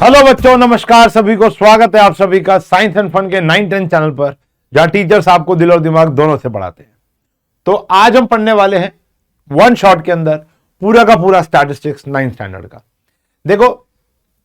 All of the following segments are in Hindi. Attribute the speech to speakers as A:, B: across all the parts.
A: हेलो बच्चों, नमस्कार। सभी को स्वागत है आप सभी का साइंस एंड फन के 9-10 चैनल पर, जहां टीचर्स आपको दिल और दिमाग दोनों से पढ़ाते हैं। तो आज हम पढ़ने वाले हैं वन शॉट के अंदर पूरा का पूरा स्टैटिस्टिक्स 9th स्टैंडर्ड का। देखो,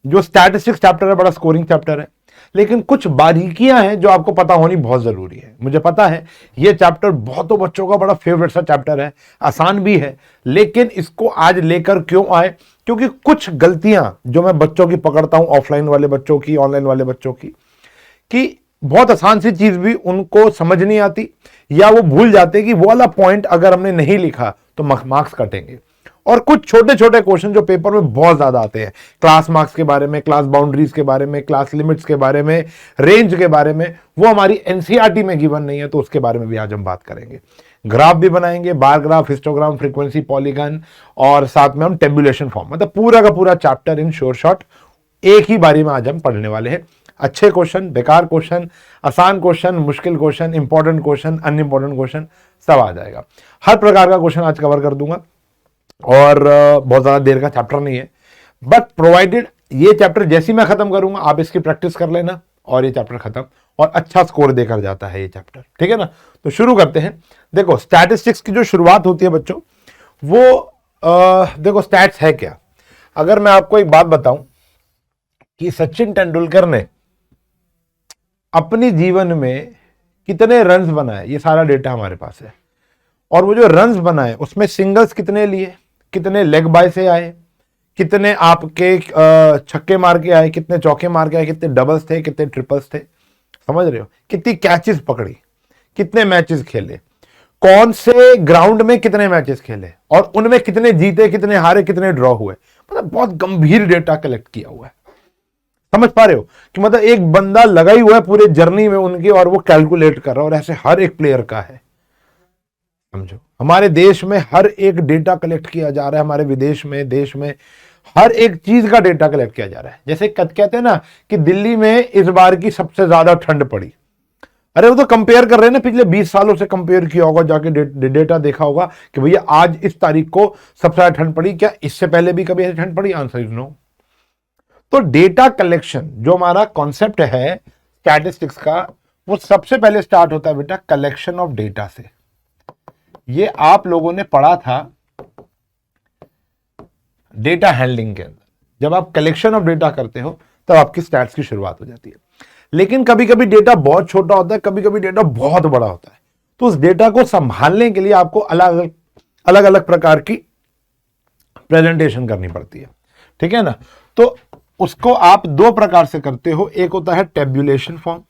A: जो स्टैटिस्टिक्स चैप्टर है बड़ा स्कोरिंग चैप्टर है, लेकिन कुछ बारीकियां हैं जो आपको पता होनी बहुत जरूरी है। मुझे पता है यह चैप्टर बहुतों बच्चों का बड़ा फेवरेट सा चैप्टर है, आसान भी है, लेकिन इसको आज लेकर क्यों आए? क्योंकि कुछ गलतियां जो मैं बच्चों की पकड़ता हूं, ऑफलाइन वाले बच्चों की, ऑनलाइन वाले बच्चों की, कि बहुत आसान सी चीज भी उनको समझ नहीं आती, या वो भूल जाते कि वो वाला पॉइंट अगर हमने नहीं लिखा तो मार्क्स कटेंगे। और कुछ छोटे छोटे क्वेश्चन जो पेपर में बहुत ज्यादा आते हैं, क्लास मार्क्स के बारे में, क्लास बाउंड्रीज के बारे में, क्लास लिमिट्स के बारे में, रेंज के बारे में, वो हमारी एनसीईआरटी में गिवन नहीं है, तो उसके बारे में भी आज हम बात करेंगे। ग्राफ भी बनाएंगे, bar graph, histogram, frequency, polygon, और साथ में हम टेबुलेशन फॉर्म, मतलब पूरा का पूरा चैप्टर इन शॉर्ट एक ही बारी में आज हम पढ़ने वाले हैं। अच्छे क्वेश्चन, बेकार क्वेश्चन, आसान क्वेश्चन, मुश्किल question, important question, unimportant question, सब आ जाएगा। हर प्रकार का क्वेश्चन आज कवर कर दूंगा, और बहुत ज्यादा देर का चैप्टर नहीं है, बट प्रोवाइडेड ये चैप्टर जैसे मैं खत्म करूंगा आप इसकी प्रैक्टिस कर लेना, और ये चैप्टर खत्म, और अच्छा स्कोर देकर जाता है ये चैप्टर, ठीक है ना। तो शुरू करते हैं। देखो, स्टैटिस्टिक्स की जो शुरुआत होती है बच्चों, वो देखो स्टैट्स है क्या। अगर मैं आपको एक बात बताऊं कि सचिन तेंदुलकर ने अपनी जीवन में कितने रन्स बनाए, ये सारा डेटा हमारे पास है। और वो जो रन्स बनाए उसमें सिंगल्स कितने लिए, कितने लेग बाय से आए, कितने आपके छक्के मार के आए, कितने चौके मार के आए, कितने डबल्स थे, कितने ट्रिपल्स थे, समझ रहे हो, कितनी कैचेस पकड़ी, कितने मैचेस खेले, कौन से ग्राउंड में कितने मैचेस खेले, और उनमें कितने जीते, कितने हारे, कितने ड्रॉ हुए। मतलब बहुत गंभीर डेटा कलेक्ट किया हुआ है। समझ पा रहे हो कि मतलब एक बंदा लगा ही हुआ है पूरे जर्नी में उनकी, और वो कैलकुलेट कर रहा है, और ऐसे हर एक प्लेयर का है। समझो, हमारे देश में हर एक डेटा कलेक्ट किया जा रहा है, हमारे विदेश में, देश में हर एक चीज का डेटा कलेक्ट किया जा रहा है। जैसे कहते हैं ना कि दिल्ली में इस बार की सबसे ज्यादा ठंड पड़ी, अरे वो तो कंपेयर कर रहे हैं ना, पिछले 20 सालों से कंपेयर किया होगा, जाके डेटा देखा होगा कि भैया आज इस तारीख को सबसे ज्यादा ठंड पड़ी, क्या इससे पहले भी कभी ऐसी ठंड पड़ी? Answer is no. तो डेटा कलेक्शन जो हमारा कॉन्सेप्ट है स्टैटिस्टिक्स का, वो सबसे पहले स्टार्ट होता है बेटा कलेक्शन ऑफ डेटा से। ये आप लोगों ने पढ़ा था डेटा हैंडलिंग के अंदर। जब आप कलेक्शन ऑफ डेटा करते हो तब आपकी स्टैट्स की शुरुआत हो जाती है। लेकिन कभी कभी डेटा बहुत छोटा होता है, कभी कभी डेटा बहुत बड़ा होता है, तो उस डेटा को संभालने के लिए आपको अलग अलग प्रकार की प्रेजेंटेशन करनी पड़ती है, ठीक है ना। तो उसको आप दो प्रकार से करते हो। एक होता है tabulation form,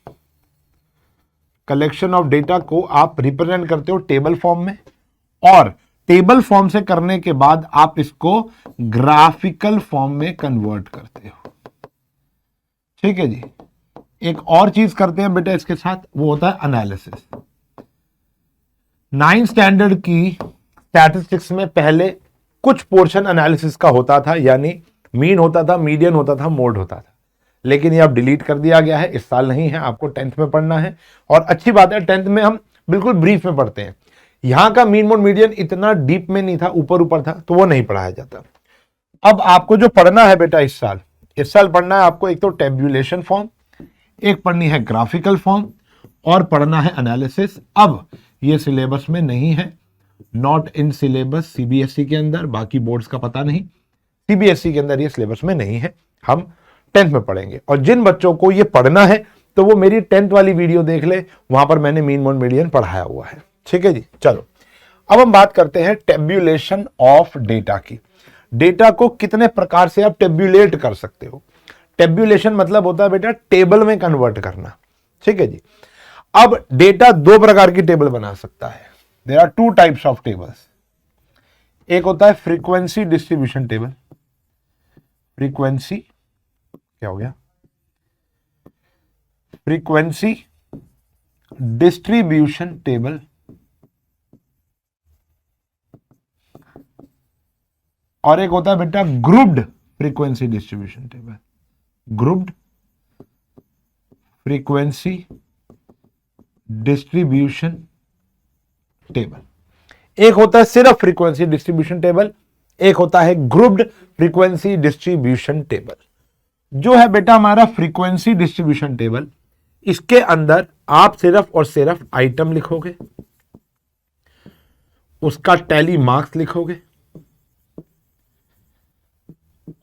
A: collection of data को आप रिप्रेजेंट करते हो टेबल फॉर्म में, और टेबल फॉर्म से करने के बाद आप इसको ग्राफिकल फॉर्म में कन्वर्ट करते हो, ठीक है जी। एक और चीज करते हैं बेटा इसके साथ, वो होता है एनालिसिस। 9th स्टैंडर्ड की स्टैटिस्टिक्स में पहले कुछ पोर्शन एनालिसिस का होता था, यानी मीन होता था, मीडियन होता था, मोड होता था, लेकिन ये अब डिलीट कर दिया गया है। इस साल नहीं है, आपको 10th में पढ़ना है, और अच्छी बात है 10th में हम बिल्कुल ब्रीफ में पढ़ते हैं। यहां का मीन मोड मीडियन इतना डीप में नहीं था, ऊपर ऊपर था, तो वो नहीं पढ़ाया जाता। अब आपको जो पढ़ना है बेटा इस साल पढ़ना है आपको, एक तो टेबुलेशन फॉर्म, एक पढ़नी है ग्राफिकल फॉर्म, और पढ़ना है एनालिसिस। अब ये सिलेबस में नहीं है, नॉट इन सिलेबस सीबीएसई के अंदर, बाकी बोर्ड्स का पता नहीं, सीबीएसई के अंदर ये सिलेबस में नहीं है, हम 10th में पढ़ेंगे। और जिन बच्चों को ये पढ़ना है तो वो मेरी 10th वाली वीडियो देख ले, वहां पर मैंने मीन मोड मीडियन पढ़ाया हुआ है, ठीक है जी। चलो, अब हम बात करते हैं टेबुलेशन ऑफ डेटा की। डेटा को कितने प्रकार से आप टेबुलेट कर सकते हो। टेबुलेशन मतलब होता है बेटा टेबल में कन्वर्ट करना, ठीक है जी। अब डेटा दो प्रकार की टेबल बना सकता है। There are 2 types of tables. एक होता है फ्रीक्वेंसी डिस्ट्रीब्यूशन टेबल। फ्रीक्वेंसी क्या हो गया? फ्रीक्वेंसी डिस्ट्रीब्यूशन टेबल, और एक होता है बेटा grouped frequency distribution table. Grouped frequency distribution table. एक होता है सिर्फ फ्रीक्वेंसी डिस्ट्रीब्यूशन टेबल, एक होता है ग्रुप्ड फ्रीक्वेंसी डिस्ट्रीब्यूशन टेबल। जो है बेटा हमारा फ्रीक्वेंसी डिस्ट्रीब्यूशन टेबल, इसके अंदर आप सिर्फ और सिर्फ आइटम लिखोगे, उसका टैली मार्क्स लिखोगे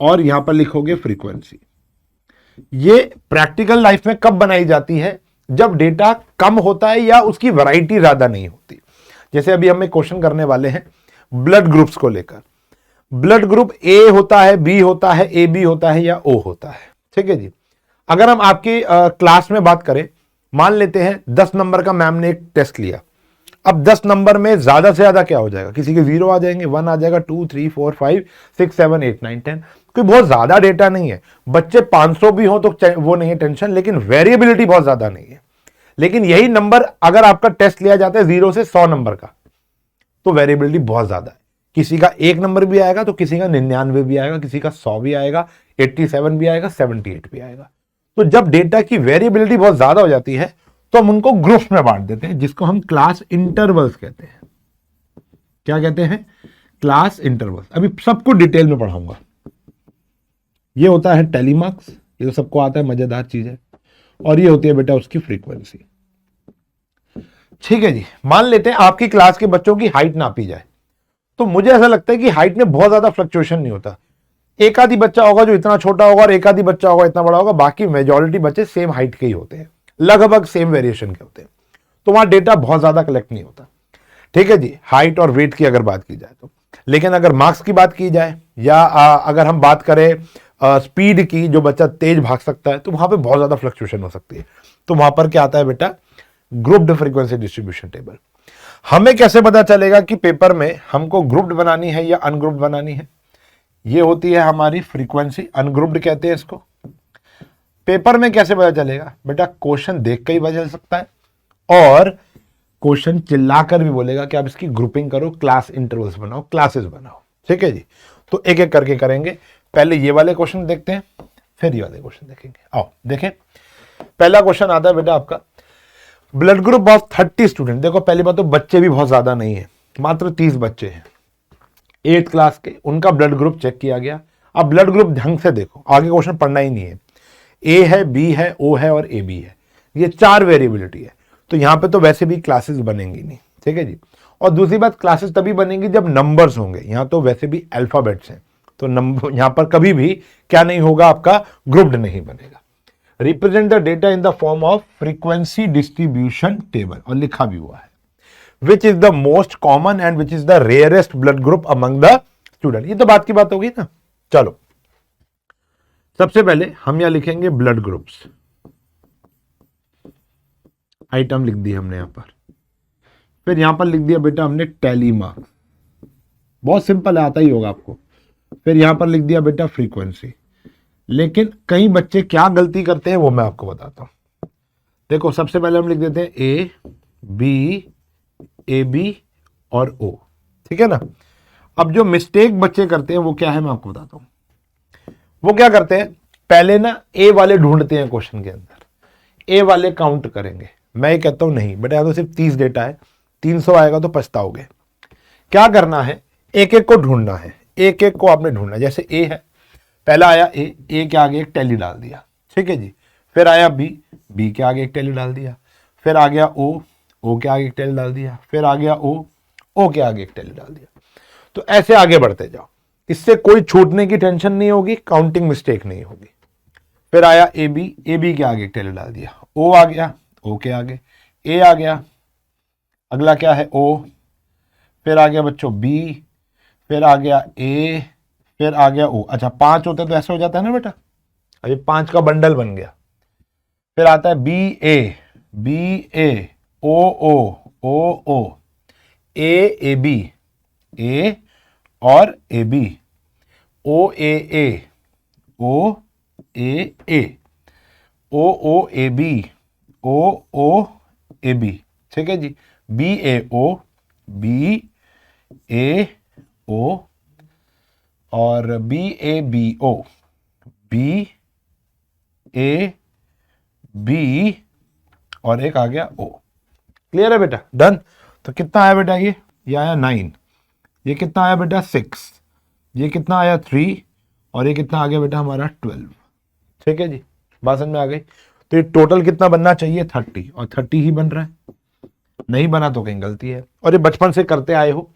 A: और यहां पर लिखोगे फ्रीक्वेंसी। ये प्रैक्टिकल लाइफ में कब बनाई जाती है? जब डेटा कम होता है या उसकी वैरायटी ज्यादा नहीं होती। जैसे अभी हम एक क्वेश्चन करने वाले हैं ब्लड ग्रुप्स को लेकर। ब्लड ग्रुप ए होता है, बी होता है, ए बी होता है या ओ होता है, ठीक है जी। अगर हम आपकी क्लास में बात करें, मान लेते हैं 10 नंबर का मैम ने एक टेस्ट लिया। अब 10 नंबर में ज्यादा से ज्यादा क्या हो जाएगा? किसी के 0 आ जाएंगे, 1 आ जाएगा, 2 3 4 5 6 7 8 9 10। कोई बहुत ज्यादा डेटा नहीं है। बच्चे 500 भी हो तो वो नहीं है टेंशन, लेकिन वेरिएबिलिटी बहुत ज्यादा नहीं है। लेकिन यही नंबर अगर आपका टेस्ट लिया जाता है 0 से 100 नंबर का, तो वेरिएबिलिटी बहुत ज्यादा है। किसी का 1 नंबर भी आएगा तो किसी का 99 भी आएगा, किसी का 100 भी आएगा, 87 भी आएगा, 78 भी आएगा। तो जब डेटा की वेरिएबिलिटी बहुत ज्यादा हो जाती है तो हम उनको ग्रुप्स में बांट देते हैं, जिसको हम क्लास इंटरवल्स कहते हैं। क्या कहते हैं? Class intervals. अभी सबको डिटेल में पढ़ाऊंगा। ये होता है टेलीमार्क्स, ये तो सबको आता है, मजेदार चीज है। और ये होती है बेटा उसकी फ्रीक्वेंसी। ठीक है जी। मान लेते हैं आपकी क्लास के बच्चों की हाइट नापी जाए, तो मुझे ऐसा लगता है कि हाइट में बहुत ज्यादा फ्लक्चुएशन नहीं होता। एक आधी बच्चा होगा जो इतना छोटा होगा और एक आधी बच्चा होगा इतना बड़ा होगा, बाकी मेजॉरिटी बच्चे सेम हाइट के ही होते हैं, लगभग सेम वेरिएशन के होते हैं। तो वहां डेटा बहुत ज्यादा कलेक्ट नहीं होता। ठीक है जी, हाइट और वेट की अगर बात की जाए तो। लेकिन अगर मार्क्स की बात की जाए या अगर हम बात करें स्पीड की, जो बच्चा तेज भाग सकता है, तो वहां पे बहुत ज्यादा फ्लक्चुएशन हो सकती है। तो वहां पर क्या आता है बेटा? Grouped frequency distribution table. हमें कैसे पता चलेगा कि पेपर में हमको ग्रुप्ड बनानी है या अनग्रुप्ड बनानी है? ये होती है हमारी फ्रीक्वेंसी, अनग्रुप्ड कहते हैं इसको। पेपर में कैसे पता चलेगा? बेटा क्वेश्चन देख के ही पता चल सकता है, और क्वेश्चन चिल्लाकर भी बोलेगा कि आप इसकी ग्रुपिंग करो, क्लास इंटरवल्स बनाओ, क्लासेस बनाओ। ठीक है जी। तो एक एक करके करेंगे। पहले ये वाले क्वेश्चन देखते हैं, फिर ये वाले क्वेश्चन देखेंगे। आओ देखें। पहला क्वेश्चन आता है बेटा आपका, ब्लड ग्रुप ऑफ 30 स्टूडेंट। देखो पहली बात तो बच्चे भी बहुत ज्यादा नहीं है, मात्र 30 बच्चे हैं 8th क्लास के। उनका ब्लड ग्रुप चेक किया गया। अब ब्लड ग्रुप ढंग से देखो, आगे क्वेश्चन पढ़ना ही नहीं है। ए है, बी है, ओ है और ए बी है। ये 4 वेरिएबिलिटी है। तो यहां पे तो वैसे भी क्लासेस बनेंगी नहीं। ठीक है जी। और दूसरी बात, क्लासेस तभी बनेंगी जब नंबर्स होंगे। यहां तो वैसे भी अल्फाबेट्स हैं, तो नंबर यहां पर कभी भी क्या नहीं होगा, आपका ग्रुप्ड नहीं बनेगा। Represent the data in the form of frequency distribution table, और लिखा भी हुआ है। Which is the most common and which is the rarest blood group among the student. ये तो बात की बात होगी ना। चलो सबसे पहले हम यहां लिखेंगे ब्लड ग्रुप्स। आइटम लिख दी हमने यहां पर। फिर यहां पर लिख दिया बेटा हमने टेलीमार्क, बहुत सिंपल है, आता ही होगा आपको। फिर यहां पर लिख दिया बेटा फ्रीक्वेंसी। लेकिन कई बच्चे क्या गलती करते हैं वो मैं आपको बताता हूं। देखो सबसे पहले हम लिख देते हैं ए बी और ओ। ठीक है ना। अब जो मिस्टेक बच्चे करते हैं वो क्या है मैं आपको बताता हूं। वो क्या करते हैं, पहले ना ए वाले ढूंढते हैं क्वेश्चन के अंदर, ए वाले काउंट करेंगे। मैं ये कहता हूं नहीं बेटा, तो सिर्फ 30 डेटा है, 300 आएगा तो पछताओगे। क्या करना है, एक एक को ढूंढना है, एक एक को आपने ढूंढना है। जैसे ए है, पहला आया ए के आगे एक टैली डाल दिया। ठीक है जी। फिर आया बी के आगे एक टैली डाल दिया। फिर आ गया ओ के आगे एक टैली डाल दिया। फिर आ गया ओ के आगे एक टैली डाल दिया। तो ऐसे आगे बढ़ते जाओ, इससे कोई छूटने की टेंशन नहीं होगी, काउंटिंग मिस्टेक नहीं होगी। फिर आया ए बी के आगे एक टैली डाल दिया। ओ आ गया, ओ के आगे ए आ गया, अगला क्या है ओ, फिर आ गया बच्चों बी, फिर आ गया ए, फिर आ गया ओ। अच्छा 5 होते तो ऐसे हो जाता है ना बेटा, अभी 5 का बंडल बन गया। फिर आता है B A O A B A और A B, O A O A B O A B. ठीक है जी। बी ए ओ और बी ए बी और एक आ गया ओ। क्लियर है बेटा? डन। तो कितना आया बेटा, ये आया 9, ये कितना आया बेटा 6, ये कितना आया 3, और ये कितना आ गया बेटा हमारा 12। ठीक है जी, बात समझ में आ गई। तो ये टोटल कितना बनना चाहिए 30, और 30 ही बन रहा है, नहीं बना तो कहीं गलती है। और ये बचपन से करते आए हो,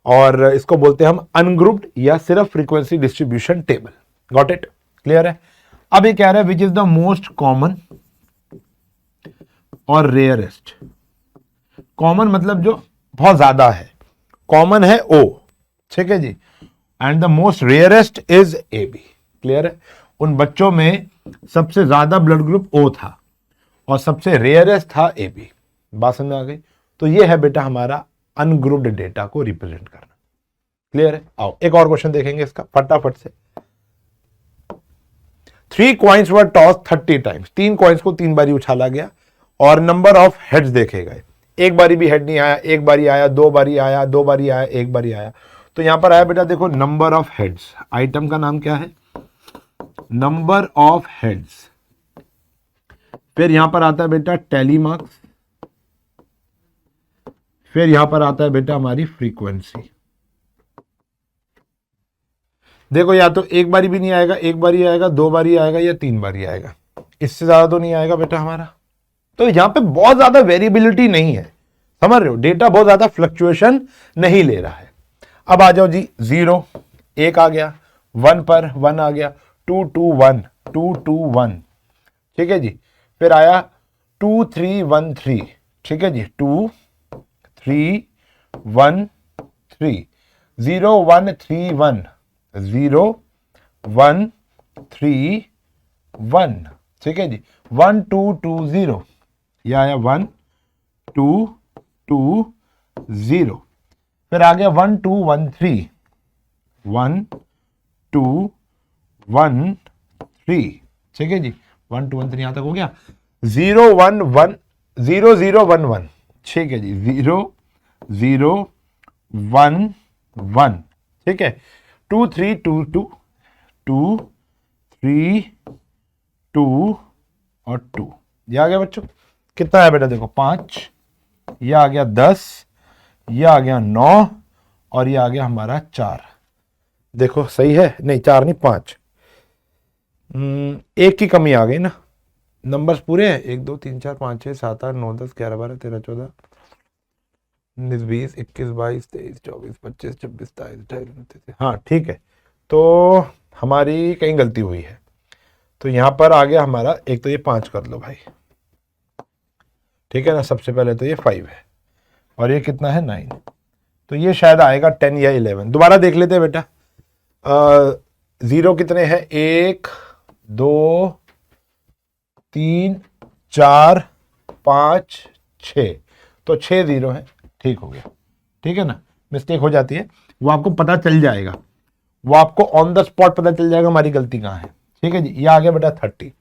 A: और इसको बोलते हैं हम अनग्रुप्ड या सिर्फ frequency distribution table. Got it, clear है। अब ये कह रहा है which is the most common और रेयरेस्ट। कॉमन मतलब जो बहुत ज्यादा है, कॉमन है O, ठीक है जी, and the most rarest is AB। Clear है। उन बच्चों में सबसे ज्यादा ब्लड ग्रुप O था और सबसे रेयरेस्ट था AB। बात समझ में आ गई। तो ये है बेटा हमारा अनग्रुप्ड डेटा को रिप्रेजेंट करना। क्लियर है। आओ एक और क्वेश्चन देखेंगे इसका फटाफट से। 3 कॉइन्स वर टॉस 30 टाइम्स। 3 कॉइन्स को 3 बारी उछाला गया और नंबर ऑफ हेड्स देखे गए। एक बारी भी हेड नहीं आया, एक बारी आया, 2 बारी आया, 2 बारी आया, एक बारी आया। तो यहां पर आया बेटा देखो नंबर ऑफ हेड्स। आइटम का नाम क्या है? Number of heads. फिर यहां पर आता है बेटा टैली मार्क्स। फिर यहां पर आता है बेटा हमारी फ्रीक्वेंसी। देखो या तो एक बारी भी नहीं आएगा, एक बारी आएगा, 2 बारी आएगा या 3 बारी आएगा, इससे ज्यादा तो नहीं आएगा बेटा हमारा। तो यहां पे बहुत ज्यादा वेरिएबिलिटी नहीं है, समझ रहे हो, डेटा बहुत ज्यादा फ्लक्चुएशन नहीं ले रहा है। अब आ जाओ जी, 0 1 आ गया, 1 पर 1 आ गया, 2 2 1 2 2 1, ठीक है जी। फिर आया 2 3 1 3, ठीक है जी, 2 3 1 3, 0 1 3 1, 0 1 3 1, ठीक है जी, 1 2 2 0, यह आया 1 2 2 0। फिर आ गया 1 2 1 3, 1 2 1 3, ठीक है जी, 1 2 1 3 यहां तक हो गया। 0 1 1 0 0 1 1, ठीक है जी, 0 0 1 1, ठीक है, 2 3 2 2 2 3 2 और 2, यह आ गया बच्चों। कितना है बेटा देखो 5, यह आ गया 10, यह आ गया 9 और यह आ गया हमारा 4। देखो सही है, नहीं 4 नहीं 5, एक की कमी आ गई ना। नंबर्स पूरे हैं 1 2 3 4 5 6 7 8 9 10 11 12 13 14 19 20 21 22 23 24 25 26 27 28 29। हाँ ठीक है, तो हमारी कहीं गलती हुई है। तो यहां पर आ गया हमारा, एक तो ये 5 कर लो भाई, ठीक है ना। सबसे पहले तो ये 5 है और ये कितना है 9, तो ये शायद आएगा 10 या 11। दोबारा देख लेते हैं बेटा। 0 कितने हैं? 1 2 3 4 5 6, तो 6 0 है, ठीक हो गया, ठीक है ना। मिस्टेक हो जाती है, वो आपको पता चल जाएगा, वो आपको ऑन द स्पॉट पता चल जाएगा हमारी गलती कहाँ है, ठीक है जी। ये आ गया बेटा 30।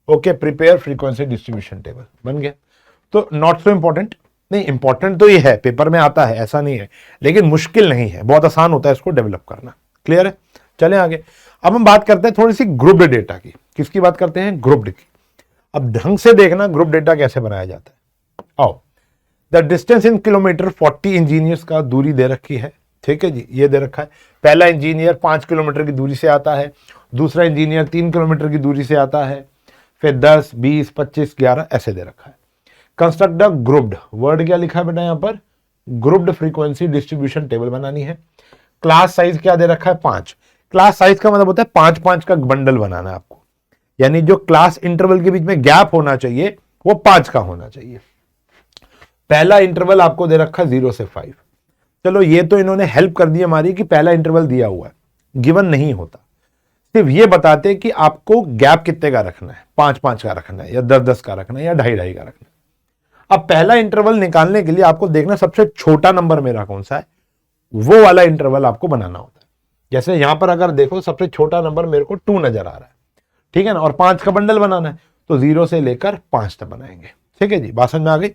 A: Okay, prepare frequency distribution table बन गया। तो नॉट सो इंपॉर्टेंट, नहीं इंपॉर्टेंट तो ये है, पेपर में आता है ऐसा नहीं है, लेकिन मुश्किल नहीं है, बहुत आसान होता है इसको डेवलप करना। क्लियर है, चलें आगे। अब हम बात करते हैं थोड़ी सी ग्रुप्ड डेटा की। किसकी बात करते हैं? ग्रुप्ड की। अब ढंग से देखना ग्रुप डेटा कैसे बनाया जाता है। आओ, the distance in kilometre 40 engineers का दूरी दे रखी है, ठीक है जी, ये दे रखा है। पहला इंजीनियर 5 किलोमीटर की दूरी से आता है, दूसरा इंजीनियर 3 किलोमीटर की दूरी से आता है, फिर 10 20 25 11 ऐसे दे रखा है। कंस्ट्रक्ट द ग्रुप्ड, वर्ड क्या लिखा है बेटा यहां पर? ग्रुप्ड फ्रीक्वेंसी डिस्ट्रीब्यूशन टेबल बनानी है। क्लास साइज क्या दे रखा है? 5। क्लास साइज का मतलब होता है 5-5 का बंडल बनाना है आपको, यानी जो क्लास इंटरवल के बीच में गैप होना चाहिए वो 5 का होना चाहिए। पहला इंटरवल आपको दे रखा 0 से 5। चलो ये तो इन्होंने हेल्प कर दी हमारी कि पहला इंटरवल दिया हुआ है, गिवन नहीं होता, सिर्फ ये बताते कि आपको गैप कितने का रखना है, 5-5 का रखना है या 10-10 का रखना है या 2.5-2.5 का रखना है। अब पहला इंटरवल निकालने के लिए आपको देखना सबसे छोटा नंबर मेरा कौन सा है, वो वाला इंटरवल आपको बनाना होता है। जैसे यहां पर अगर देखो सबसे छोटा नंबर मेरे को 2 नजर आ रहा है, ठीक है ना, और 5 का बंडल बनाना है, तो 0 से लेकर 5 तक बनाएंगे, ठीक है जी, बात समझ में आ गई।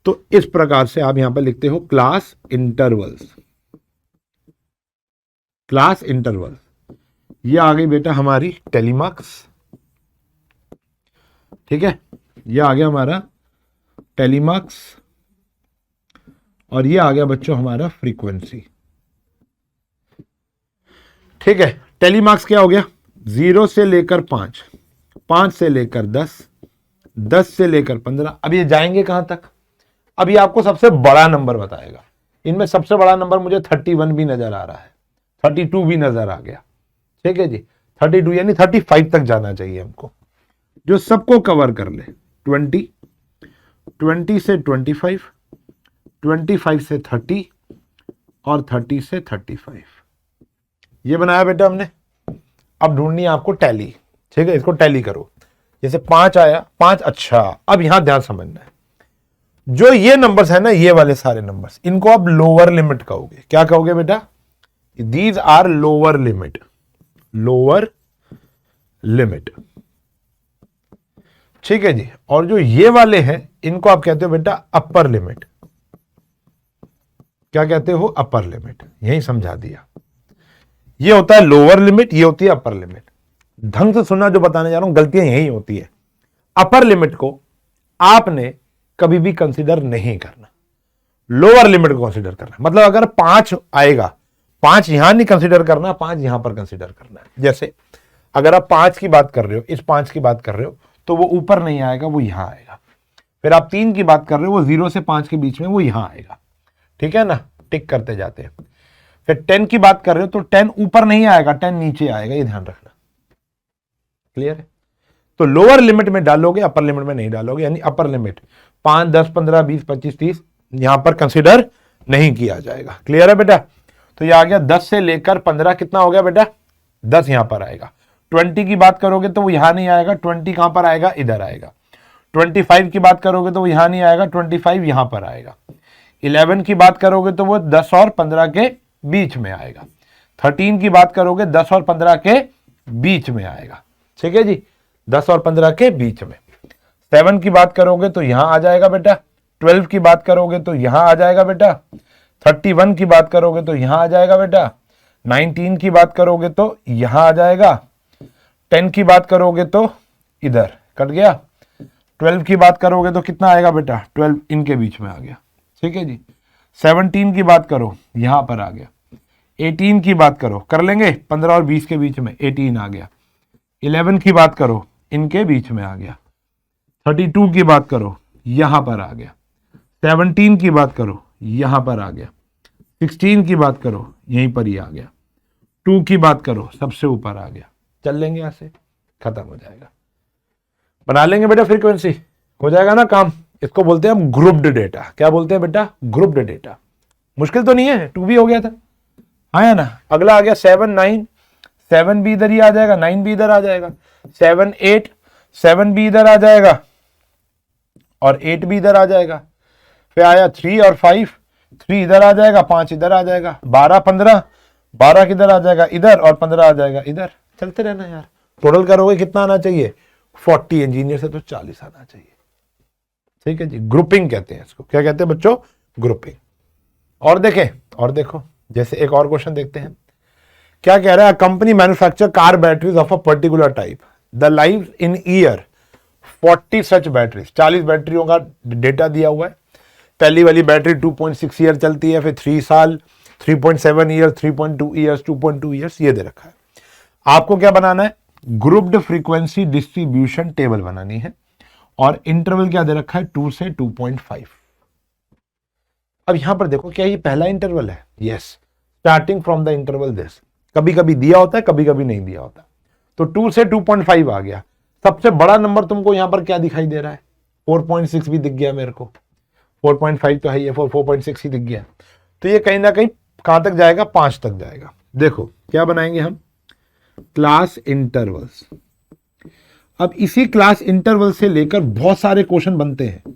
A: तो इस प्रकार से आप यहां पर लिखते हो क्लास इंटरवल्स, क्लास इंटरवल। ये आ गई बेटा हमारी टेलीमार्क्स, ठीक है, ये आ गया हमारा टेलीमार्क्स, और ये आ गया बच्चों हमारा फ्रीक्वेंसी, ठीक है। टेलीमार्क्स क्या हो गया? 0 से लेकर 5, 5 से लेकर 10, 10 से लेकर 15। अब ये जाएंगे कहां तक? अब ये आपको सबसे बड़ा नंबर बताएगा। इनमें सबसे बड़ा नंबर मुझे 31 भी नजर आ रहा है, 32 भी नजर आ गया। ठीक है जी, 32 यानी 35 तक जाना चाहिए हमको, जो सबको कवर कर ले। 20, 20 से 25, 25 से 30 और 30 से 35। ये बनाया बेटा हमने। अब ढूंढनी है आपको टैली। ठीक है, इसको टैली करो। जैसे 5 आया, 5, अच्छा अब यहां ध्यान समझना है, जो ये नंबर्स है ना, ये वाले सारे नंबर्स, इनको आप लोअर लिमिट कहोगे। क्या कहोगे बेटा? These are lower limit, lower limit. ठीक है जी। और जो ये वाले हैं इनको आप कहते हो बेटा अपर लिमिट। क्या कहते हो? Upper limit. यही समझा दिया। ये होता है लोअर लिमिट, ये होती है अपर लिमिट। ढंग से सुनना जो बताने जा रहा हूं, गलतियां यही होती है। अपर लिमिट को आपने कभी भी कंसीडर नहीं करना, लोअर लिमिट को कंसीडर करना। मतलब अगर 5 आएगा, 5 यहां नहीं कंसीडर करना, 5 यहां पर कंसीडर करना है। जैसे अगर आप 5 की बात कर रहे हो, इस 5 की बात कर रहे हो, तो वो ऊपर नहीं आएगा, वो यहां आएगा। फिर आप 3 की बात कर रहे हो, वो 0 से 5 के बीच में, वो यहां आएगा। ठीक है ना, टिक करते जाते हैं। फिर 10 की बात कर रहे हो तो 10 ऊपर नहीं आएगा, 10 नीचे आएगा, ये ध्यान रखना। क्लियर है? तो लोअर लिमिट में डालोगे, अपर लिमिट में नहीं डालोगे। यानी अपर लिमिट 5, 10, 15, 20, 25, 30 यहां पर कंसीडर नहीं किया जाएगा। क्लियर है बेटा? तो ये आ गया 10 से लेकर 15। कितना हो गया बेटा? 10 यहां पर आएगा। 20 की बात करोगे तो वो यहां नहीं आएगा, 20 कहां पर आएगा? इधर आएगा। 25 की बात करोगे तो वो यहां नहीं आएगा, 25 यहां पर आएगा। 11 की बात करोगे तो वो 10 और 15 के बीच में आएगा। 13 की बात करोगे 10 और 15 के बीच में आएगा। ठीक है जी, 10 और 15 के बीच में। 7 की बात करोगे तो यहां आ जाएगा बेटा। 12 की बात करोगे तो यहां आ जाएगा बेटा। 31 की बात करोगे तो यहां आ जाएगा बेटा। 19 की बात करोगे तो यहां आ जाएगा। 10 की बात करोगे तो इधर कट गया। 12 की बात करोगे तो कितना आएगा बेटा? 12 इनके बीच में आ गया। ठीक है जी। 17 की बात करो, यहां पर आ गया। 18 की बात करो, कर लेंगे 15 और 20 के बीच में, 18 आ गया। 11 की बात करो, इनके बीच में आ गया। 32 की बात करो, यहां पर आ गया। 17 की बात करो, यहां पर आ गया। 16 की बात करो, यहीं पर ही आ गया। 2 की बात करो, सबसे ऊपर आ गया। चल लेंगे यहां से, खत्म हो जाएगा। बना लेंगे बेटा फ्रीक्वेंसी, हो जाएगा ना काम। इसको बोलते हैं हम ग्रुप्ड डेटा। क्या बोलते हैं बेटा? Grouped data. मुश्किल तो नहीं है, 2 भी हो गया था। हाँ है ना। अगला आ गया 7, 9। 7 भी इधर ही आ जाएगा, 9 भी इधर आ जाएगा। 7, 8, 7 भी इधर आ जाएगा और 8 भी इधर आ जाएगा। फिर आया 3 और 5, 3 इधर आ जाएगा, 5 इधर आ जाएगा। 12, 15, 12 किधर आ जाएगा? इधर, और 15 आ जाएगा इधर। चलते रहना यार। टोटल करोगे कितना आना चाहिए? 40। इंजीनियर से तो 40 आना चाहिए। ठीक है जी। ग्रुपिंग कहते हैं इसको। क्या कहते हैं बच्चों? ग्रुपिंग। और देखें, और देखो, जैसे एक और क्वेश्चन देखते हैं। क्या कह रहा है? Company manufacture car batteries of a particular type, the life in year 40 such batteries. 40 बैटरियों का डेटा दिया हुआ है। पहली वाली बैटरी 2.6 ईयर चलती है, फिर 3 साल, 3.7 ईयर, 3.2 ईयर्स, 2.2 ईयर्स, ये दे रखा है। आपको क्या बनाना है? ग्रुप्ड फ्रीक्वेंसी डिस्ट्रीब्यूशन टेबल बनानी है। और इंटरवल क्या दे रखा है? 2 से 2.5। अब यहां पर देखो, क्या ये पहला इंटरवल है? Yes. Starting from the interval this. कभी कभी दिया होता है, कभी कभी नहीं दिया होता। तो 2 से 2.5 आ गया। सबसे बड़ा नंबर तुमको यहां पर क्या दिखाई दे रहा है? 4.6 भी दिख गया मेरे को। 4.5 तो है, ये 4.6 ही दिख गया। तो ये कहीं ना कहीं कहां तक जाएगा? 5 तक जाएगा। देखो क्या बनाएंगे हम? Class intervals. अब इसी क्लास इंटरवल से लेकर बहुत सारे क्वेश्चन बनते हैं।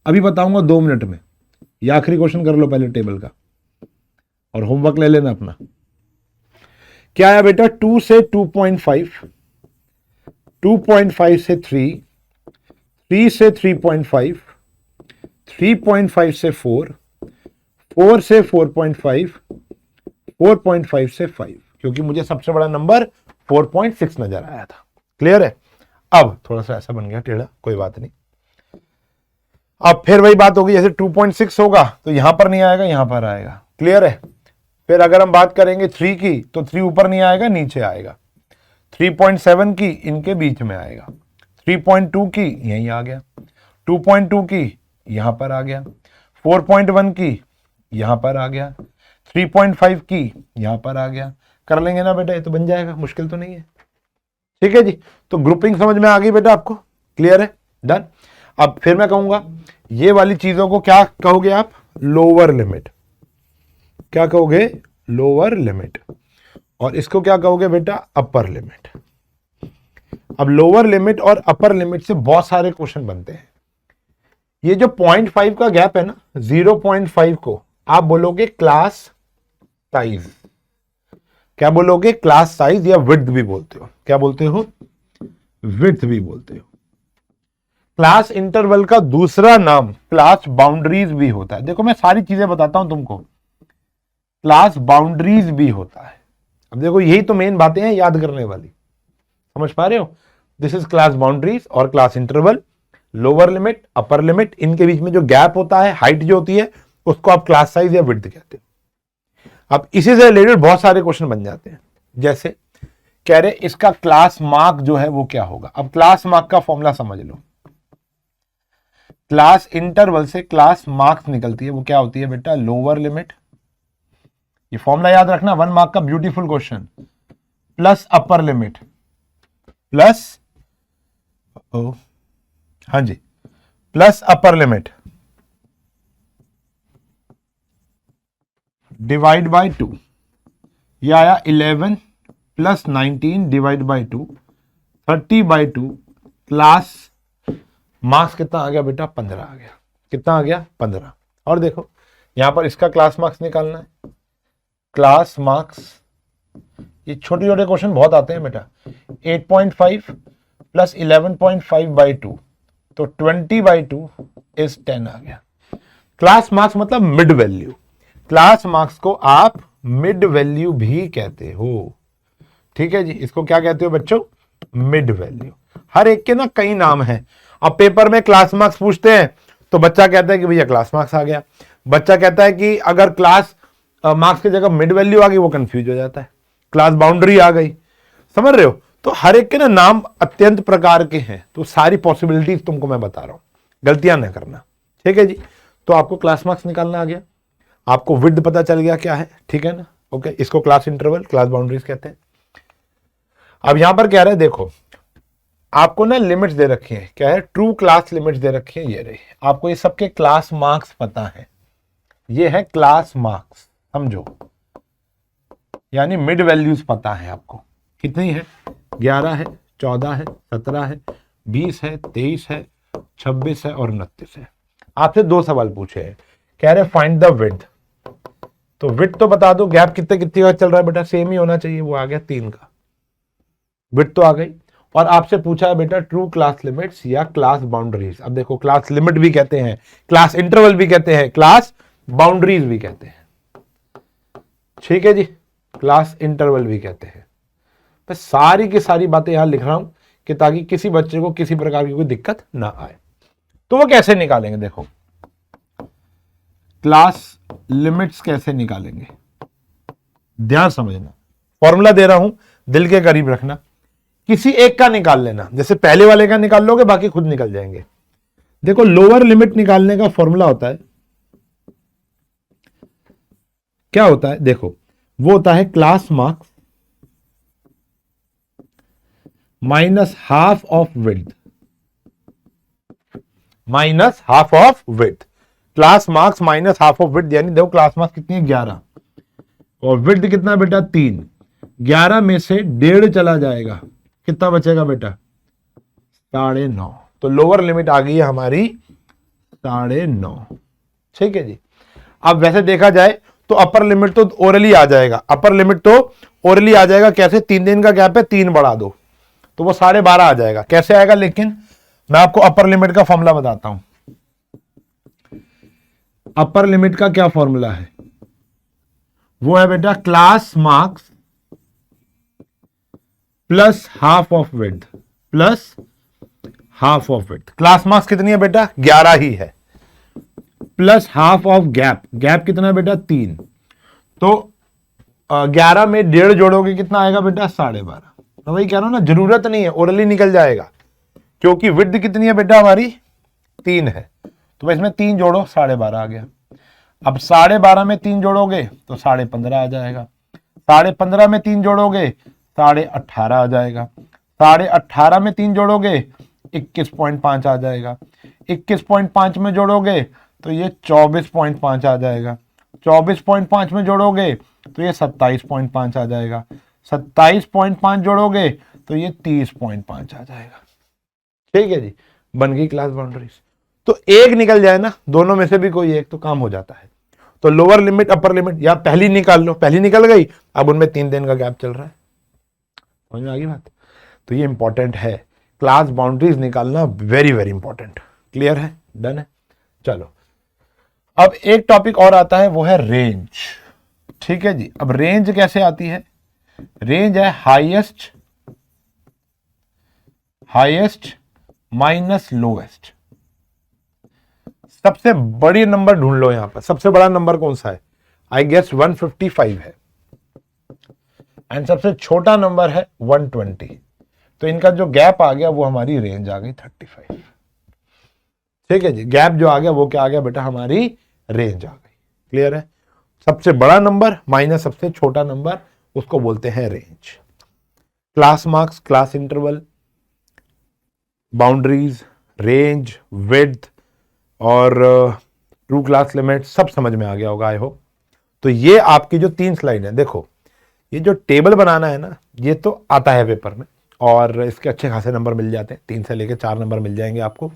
A: अभी बताऊंगा 2 मिनट में। ये आखिरी क्वेश्चन कर लो पहले टेबल का, और होमवर्क ले लेना अपना। क्या आया बेटा? 2 से 2.5, 2.5 से 3, 3 से 3.5, 3.5 से 4, 4 से 4.5, 4.5 से 5, क्योंकि मुझे सबसे बड़ा नंबर 4.6 नजर आया था। क्लियर है? अब थोड़ा सा ऐसा बन गया टेढ़ा, कोई बात नहीं। अब फिर वही बात होगी, जैसे 2.6 होगा तो यहां पर नहीं आएगा, यहां पर आएगा। क्लियर है? फिर अगर हम बात करेंगे 3 की, तो 3 ऊपर नहीं आएगा, नीचे आएगा। 3.7 की, इनके बीच में आएगा। 3.2 की यहीं आ गया, 2.2 की यहां पर आ गया, 4.1 की यहां पर आ गया, 3.5 की यहां पर आ गया। कर लेंगे ना बेटा, ये तो बन जाएगा, मुश्किल तो नहीं है। ठीक है जी, तो ग्रुपिंग समझ में आ गई बेटा आपको, क्लियर है, डन। अब फिर मैं कहूंगा ये वाली चीजों को क्या कहोगे आप, लोअर लिमिट। क्या कहोगे, लोअर लिमिट। और इसको क्या कहोगे बेटा, अपर लिमिट। अब लोअर लिमिट और अपर लिमिट से बहुत सारे क्वेश्चन बनते हैं। ये जो 0.5 का गैप है ना, 0.5 को आप बोलोगे क्लास साइज। क्या बोलोगे, क्लास साइज, या विड्थ भी बोलते हो। क्या बोलते हो, विड्थ भी बोलते हो। क्लास इंटरवल का दूसरा नाम क्लास बाउंड्रीज भी होता है। देखो मैं सारी चीजें बताता हूं तुमको, क्लास बाउंड्रीज भी होता है। अब देखो यही तो मेन बातें हैं याद करने वाली, समझ पा रहे हो। दिस इज क्लास बाउंड्रीज और class interval, lower limit, upper limit, इनके बीच में जो गैप होता है, हाइट जो होती है, उसको आप क्लास साइज या विड्थ कहते हो। अब इसी से रिलेटेड बहुत सारे क्वेश्चन बन जाते हैं। जैसे कह रहे इसका क्लास मार्क जो है वो क्या होगा। अब क्लास मार्क का फॉर्मूला समझ लो। क्लास इंटरवल से क्लास मार्क्स निकलती है, वो क्या होती है बेटा, लोअर लिमिट। ये फॉर्मूला याद रखना, 1 मार्क का beautiful question, plus upper limit plus, हाँ जी, plus upper limit divide by 2। ये आया 11 plus 19 divide by 2, 30/2। Class marks कितना आ गया बेटा, 15 आ गया। कितना आ गया, 15। और देखो यहां पर इसका क्लास मार्क्स निकालना है। क्लास मार्क्स, ये छोटे छोटे क्वेश्चन बहुत आते हैं बेटा। 8.5 प्लस 11.5/2, तो 20/2 इज 10 आ गया। क्लास मार्क्स मतलब मिड वैल्यू। क्लास मार्क्स को आप मिड वैल्यू भी कहते हो। ठीक है जी, इसको क्या कहते हो बच्चों, मिड वैल्यू। हर एक के ना कई नाम हैं। अब पेपर में क्लास मार्क्स पूछते हैं तो बच्चा कहता है कि भैया क्लास मार्क्स आ गया। बच्चा कहता है कि अगर क्लास मार्क्स की जगह मिड वैल्यू आ गई, वो कंफ्यूज हो जाता है। क्लास बाउंड्री आ गई, समझ रहे हो। तो हर एक के ना नाम अत्यंत प्रकार के हैं, तो सारी पॉसिबिलिटीज तुमको मैं बता रहा हूं, गलतियां ना करना। ठीक है जी, तो आपको क्लास मार्क्स निकालना आ गया, आपको विड्थ पता चल गया क्या है, ठीक है ना। ओके, इसको क्लास इंटरवल, क्लास बाउंड्रीज कहते हैं। अब यहां पर क्या रहे, देखो आपको ना लिमिट्स दे रखी है, क्या है, ट्रू क्लास लिमिट्स दे रखी है। ये रही, आपको ये सबके क्लास मार्क्स पता है। ये है क्लास मार्क्स, समझो, यानी मिड वैल्यूज पता है आपको। कितनी है, 11 है, 14 है, 17 है, 20 है, 23 है, 26 है और 29 है। आपसे 2 सवाल पूछे हैं, कह रहे फाइंड द विड्थ। तो विड्थ तो बता दो, गैप कितने कितने का चल रहा है बेटा, सेम ही होना चाहिए, वो आ गया 3 का। विड्थ तो आ गई। और आपसे पूछा है बेटा ट्रू क्लास लिमिट्स या क्लास बाउंड्रीज। अब देखो क्लास लिमिट भी कहते हैं, क्लास इंटरवल भी कहते हैं, क्लास बाउंड्रीज भी कहते हैं। ठीक है जी, क्लास इंटरवल भी कहते हैं। मैं सारी की सारी बातें यहां लिख रहा हूं कि ताकि किसी बच्चे को किसी प्रकार की कोई दिक्कत ना आए। तो वो कैसे निकालेंगे, देखो क्लास लिमिट्स कैसे निकालेंगे, ध्यान समझना। फॉर्मूला दे रहा हूं, दिल के करीब रखना। किसी एक का निकाल लेना, जैसे पहले वाले का निकाल लोगे, बाकी खुद निकल जाएंगे। देखो लोअर लिमिट निकालने का फॉर्मूला होता है, क्या होता है, देखो वो होता है class marks minus half of width, minus half of width. Class marks minus half of width, यानी देखो क्लास मार्क्स कितनी है, 11, और विड्थ कितना बेटा, 3। 11 में से 1.5 चला जाएगा, कितना बचेगा बेटा, 9.5। तो लोअर लिमिट आ गई है हमारी 9.5। ठीक है जी। अब वैसे देखा जाए तो अपर लिमिट तो ओरली आ जाएगा, अपर लिमिट तो ओरली आ जाएगा। कैसे, 3 दिन का गैप है, 3 बढ़ा दो तो वो 12.5 आ जाएगा। कैसे आएगा, लेकिन मैं आपको अपर लिमिट का फॉर्मूला बताता हूं। अपर लिमिट का क्या फॉर्मूला है, वो है बेटा class marks plus half of width, plus half of width. Class marks कितनी है बेटा, 11 ही है, plus half of gap, gap कितना है बेटा, 3। तो 11 में 1.5 जोड़ोगे कितना आएगा बेटा, 12.5। मैं वही कह रहा हूं ना, जरूरत नहीं है, ओरली निकल जाएगा। क्योंकि विड्थ कितनी है बेटा हमारी 3 है, तो इसमें 3 जोड़ो 12.5 आ गया। अब 12.5 में 3 जोड़ोगे तो 15.5 आ जाएगा, 15.5 में 3 जोड़ोगे 18.5 आ जाएगा, 18.5 में 3 जोड़ोगे 21.5 आ जाएगा, 21.5 में जोड़ोगे तो ये 24.5 आ जाएगा, 24.5 में जोड़ोगे तो ये 27.5 आ जाएगा, 27.5 जोड़ोगे तो ये 30.5 आ जाएगा। ठीक है जी, बन गई क्लास बाउंड्रीज। तो एक निकल जाए ना, दोनों में से भी कोई एक, तो काम हो जाता है। तो लोअर लिमिट अपर लिमिट या पहली निकाल लो, पहली निकल गई, अब उनमें 3 दिन का गैप चल रहा है। समझ में आ गई बात? तो ये इंपॉर्टेंट है, क्लास बाउंड्रीज निकालना वेरी वेरी इंपॉर्टेंट। क्लियर है? डन है? चलो अब एक टॉपिक और आता है, वो है रेंज। ठीक है जी, अब रेंज कैसे आती है? रेंज है हाईएस्ट माइनस लोएस्ट। सबसे बड़ी नंबर ढूंढ लो यहां पर, सबसे बड़ा नंबर कौन सा है? आई गेस 155 है, एंड सबसे छोटा नंबर है 120। तो इनका जो गैप आ गया वो हमारी रेंज आ गई 35। ठीक है जी, गैप जो आ गया वो क्या आ गया बेटा? हमारी रेंज आ गई। क्लियर है? सबसे बड़ा नंबर माइनस सबसे छोटा नंबर, उसको बोलते हैं range. Class marks, class interval, boundaries, range, width और ट्रू क्लास लिमिट सब समझ में आ गया होगा आई होप। तो ये आपकी जो 3 स्लाइड है, देखो ये जो टेबल बनाना है ना, ये तो आता है पेपर में और इसके अच्छे खासे नंबर मिल जाते हैं, 3 से लेकर 4 नंबर मिल जाएंगे आपको।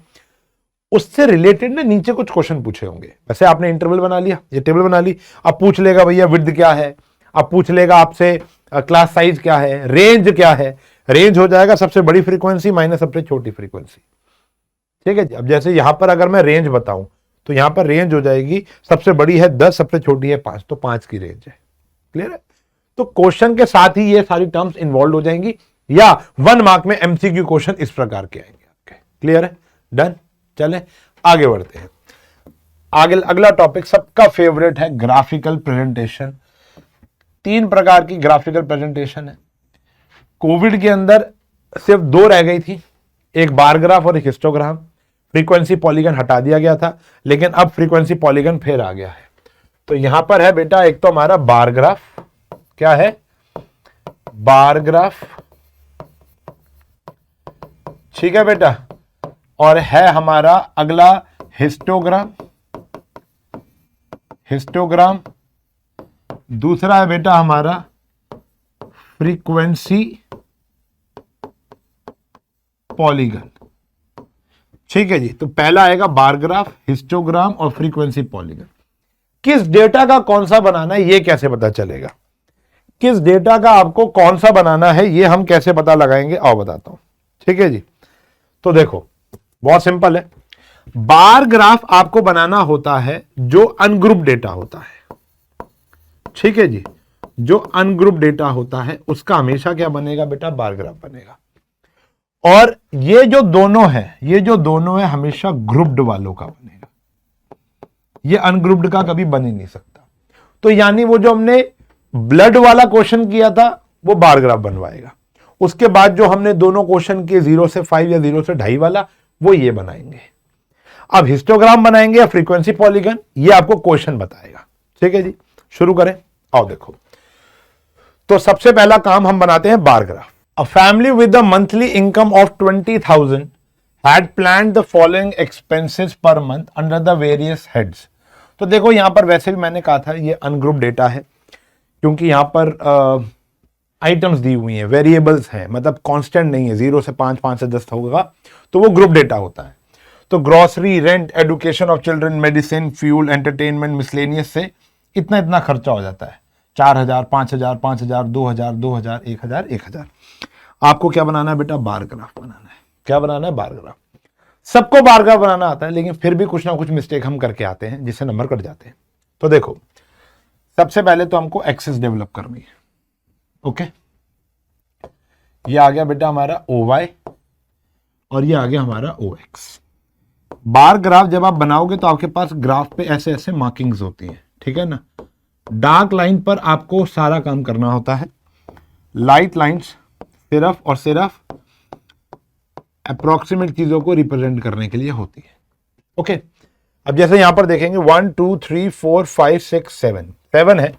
A: उससे रिलेटेड ना नीचे कुछ क्वेश्चन पूछे होंगे। वैसे आपने इंटरवल बना लिया, ये टेबल बना ली, अब पूछ लेगा भैया विड्थ क्या है, अब पूछ लेगा आपसे क्लास साइज क्या है, रेंज क्या है। रेंज हो जाएगा सबसे बड़ी फ्रीक्वेंसी माइनस सबसे छोटी फ्रीक्वेंसी। ठीक है जी, अब जैसे यहां पर अगर मैं रेंज बताऊं तो यहां पर रेंज हो जाएगी, सबसे बड़ी है 10, सबसे छोटी है 5, तो 5 की रेंज है। क्लियर है? तो क्वेश्चन के साथ ही ये सारी टर्म्स इन्वॉल्व हो जाएंगी, या 1 मार्क में एमसीक्यू क्वेश्चन इस प्रकार के आएंगे आपके। क्लियर है? डन। चले आगे बढ़ते हैं। आगे अगला टॉपिक सबका फेवरेट है, ग्राफिकल प्रेजेंटेशन। 3 प्रकार की ग्राफिकल प्रेजेंटेशन है। कोविड के अंदर सिर्फ 2 रह गई थी, एक बार ग्राफ और एक हिस्टोग्राम। फ्रीक्वेंसी पॉलीगन हटा दिया गया था, लेकिन अब फ्रीक्वेंसी पॉलीगन फिर आ गया है। तो यहां पर है बेटा एक तो हमारा बार ग्राफ, क्या है? Bar graph. ठीक है बेटा, और है हमारा अगला हिस्टोग्राम। हिस्टोग्राम दूसरा है बेटा हमारा फ्रीक्वेंसी पॉलीगन। ठीक है जी, तो पहला आएगा बार ग्राफ, हिस्टोग्राम और फ्रीक्वेंसी पॉलीगन। किस डेटा का कौन सा बनाना है ये कैसे पता चलेगा? किस डेटा का आपको कौन सा बनाना है ये हम कैसे पता लगाएंगे, आओ बताता हूं। ठीक है जी, तो देखो बहुत सिंपल है। बार ग्राफ आपको बनाना होता है जो अनग्रुप डेटा होता है। ठीक है जी, जो अनग्रुप डेटा होता है उसका हमेशा क्या बनेगा बेटा? बार ग्राफ बनेगा। और ये जो दोनों है हमेशा ग्रुप्ड वालों का बनेगा, ये अनग्रुप्ड का कभी बन ही नहीं सकता। तो यानी वो जो हमने ब्लड वाला क्वेश्चन किया था वो बार ग्राफ बनवाएगा, उसके बाद जो हमने दोनों क्वेश्चन किए 0 से 5 या 0 से 2.5 वाला, वो ये बनाएंगे। अब हिस्टोग्राम बनाएंगे या फ्रीक्वेंसी पॉलीगन, ये आपको क्वेश्चन बताएगा। ठीक है जी, शुरू करें। आओ देखो, तो सबसे पहला काम हम बनाते हैं bar graph. A family with a monthly income of 20,000 had planned the following expenses per month under the various heads। तो देखो यहां पर वैसे भी मैंने कहा था ये अनग्रुप डेटा है, क्योंकि यहां पर आइटम्स दी हुई हैं, वेरिएबल्स हैं, मतलब कांस्टेंट नहीं है। 0 से 5, 5 से 10 होगा तो वो ग्रुप डेटा होता है। तो grocery, rent, education of children, medicine, fuel, entertainment, miscellaneous से इतना इतना खर्चा हो जाता है। 4,000, 5,000, 5,000, 2,000, 2,000, 1,000, 1,000। आपको क्या बनाना है बेटा? बार ग्राफ बनाना है। क्या बनाना है? Bar graph. सबको बार ग्राफ बनाना आता है, लेकिन फिर भी कुछ ना कुछ मिस्टेक हम करके आते हैं जिससे नंबर कट जाते हैं। तो देखो सबसे पहले तो हमको एक्सिस डेवलप करनी है। ओके, ये आ गया बेटा हमारा OY और ये आ गया हमारा OX। बार ग्राफ जब आप बनाओगे तो आपके पास ग्राफ पे ऐसे ऐसे मार्किंग्स होती हैं, ठीक है ना। डार्क लाइन पर आपको सारा काम करना होता है, लाइट लाइंस सिर्फ और सिर्फ अप्रोक्सीमेट चीजों को रिप्रेजेंट करने के लिए होती है। ओके, अब जैसे यहां पर देखेंगे 1 2 3 4 5 6 7 है,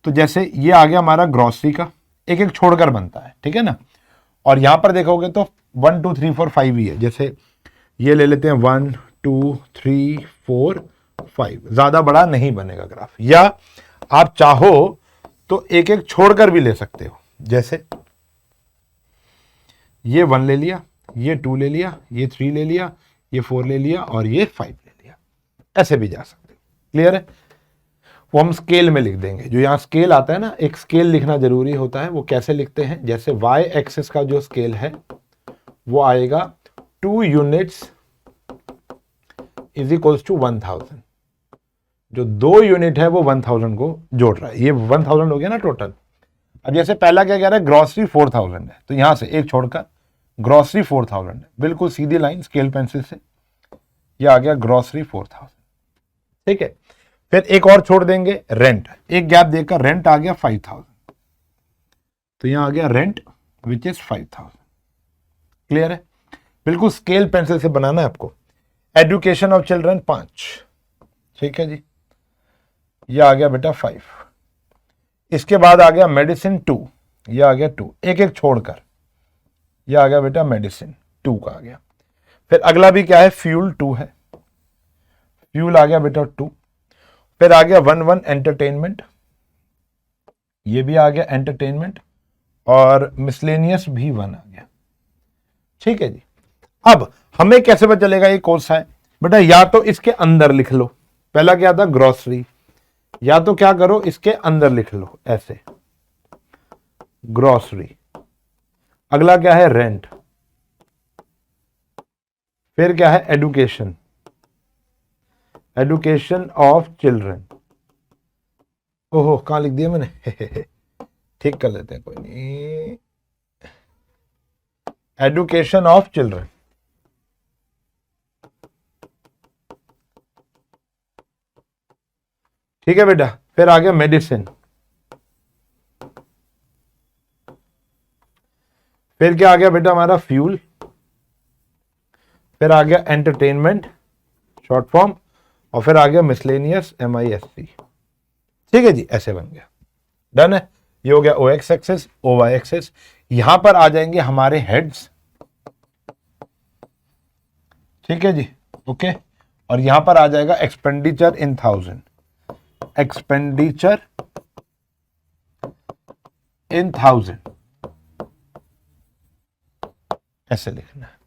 A: तो जैसे ये आ गया हमारा ग्रॉसरी का, एक एक छोड़कर बनता है, ठीक है ना। और यहां पर देखोगे तो 1 2 3 4 5 ही है। जैसे ये ले लेते हैं 1 2 3 4 5, ज्यादा बड़ा नहीं बनेगा ग्राफ। या आप चाहो तो एक एक छोड़कर भी ले सकते हो, जैसे ये 1 ले लिया, ये 2 ले लिया, ये 3 ले लिया, ये 4 ले लिया और ये 5 ले लिया, ऐसे भी जा सकते हो। क्लियर है? वो हम स्केल में लिख देंगे। जो यहाँ स्केल आता है ना, एक स्केल लिखना जरूरी होता है। वो कैसे लिखते हैं, जैसे y एक्सिस का जो स्केल है वो आएगा 2 यूनिट्स इज इक्वल्स टू 1000। जो 2 यूनिट है वो 1000 को जोड़ रहा है। ये 1000 हो गया ना टोटल। अब जैसे पहला क्या कह रहा है, ग्रॉसरी 4000 है, तो यहां से एक छोड़कर ग्रॉसरी 4000 है, बिल्कुल सीधी लाइन स्केल पेंसिल से, ये आ गया ग्रॉसरी 4000। ठीक है, फिर एक और छोड़ देंगे रेंट, एक गैप देकर रेंट आ गया 5000, तो यहां आ गया रेंट विच इज 5000। क्लियर है? बिल्कुल स्केल पेंसिल से बनाना है आपको। एजुकेशन ऑफ चिल्ड्रन 5, ठीक है जी, ये आ गया बेटा 5। इसके बाद आ गया मेडिसिन 2, ये आ गया 2, एक एक छोड़कर ये आ गया बेटा मेडिसिन 2 का आ गया। फिर अगला भी क्या है, फ्यूल 2 है, फ्यूल आ गया बेटा 2। फिर आ गया 1 एंटरटेनमेंट, ये भी आ गया एंटरटेनमेंट, और मिसलेनियस भी 1 आ गया। ठीक है जी। अब हमें कैसे पता चलेगा ये कौन सा है बेटा, या तो इसके अंदर लिख लो, पहला क्या था ग्रॉसरी, या तो क्या करो इसके अंदर लिख लो ऐसे ग्रॉसरी। अगला क्या है रेंट, फिर क्या है एडुकेशन, एडुकेशन ऑफ चिल्ड्रन। ओहो कहां लिख दिया मैंने ठीक कर लेते हैं, कोई नहीं, एडुकेशन ऑफ चिल्ड्रन। ठीक है बेटा, फिर आ गया मेडिसिन, फिर क्या आ गया बेटा हमारा फ्यूल, फिर आ गया एंटरटेनमेंट शॉर्ट फॉर्म, और फिर आ गया मिसलेनियस MISC। ठीक है जी, ऐसे बन गया, डन है। ये हो गया OX एक्सेस, OY एक्सेस। यहां पर आ जाएंगे हमारे हेड्स, ठीक है जी, ओके। और यहां पर आ जाएगा एक्सपेंडिचर इन 1000, एक्सपेंडिचर इन 1000, ऐसे लिखना है।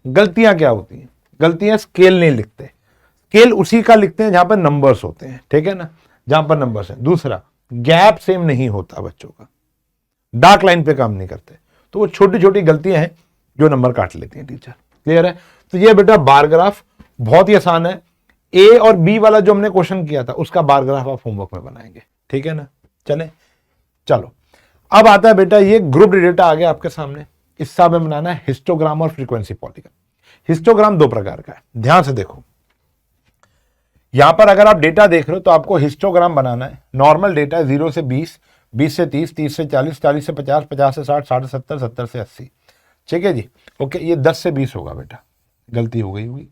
A: गलतियां क्या होती हैं, गलतियां स्केल नहीं लिखते, स्केल उसी का लिखते हैं जहां पर नंबर्स होते हैं, ठीक है ना, जहां पर नंबर्स हैं। दूसरा, गैप सेम नहीं होता बच्चों का, डार्क लाइन पे काम नहीं करते, तो वो छोटी छोटी गलतियां हैं जो नंबर काट लेती हैं टीचर। क्लियर है? तो ये बेटा बार ग्राफ बहुत ही आसान है। A और B वाला जो हमने क्वेश्चन किया था उसका बार ग्राफ आप होमवर्क में बनाएंगे, ठीक है ना। चले, चलो अब आता है बेटा ये ग्रुप डेटा आ गया आपके सामने। इसका हमें बनाना है हिस्टोग्राम और फ्रीक्वेंसी पॉलीगन। हिस्टोग्राम 2 प्रकार का है, ध्यान से देखो। यहां पर अगर आप डेटा देख रहे हो तो आपको हिस्टोग्राम बनाना है। नॉर्मल डेटा है 0 से 20, 20 से 30, 30 से 40, 40 से 50, 50 से 60, 60 से 70, 70 से 80। ठीक है जी, ओके। ये 10 से 20 होगा बेटा, गलती हो गई होगी।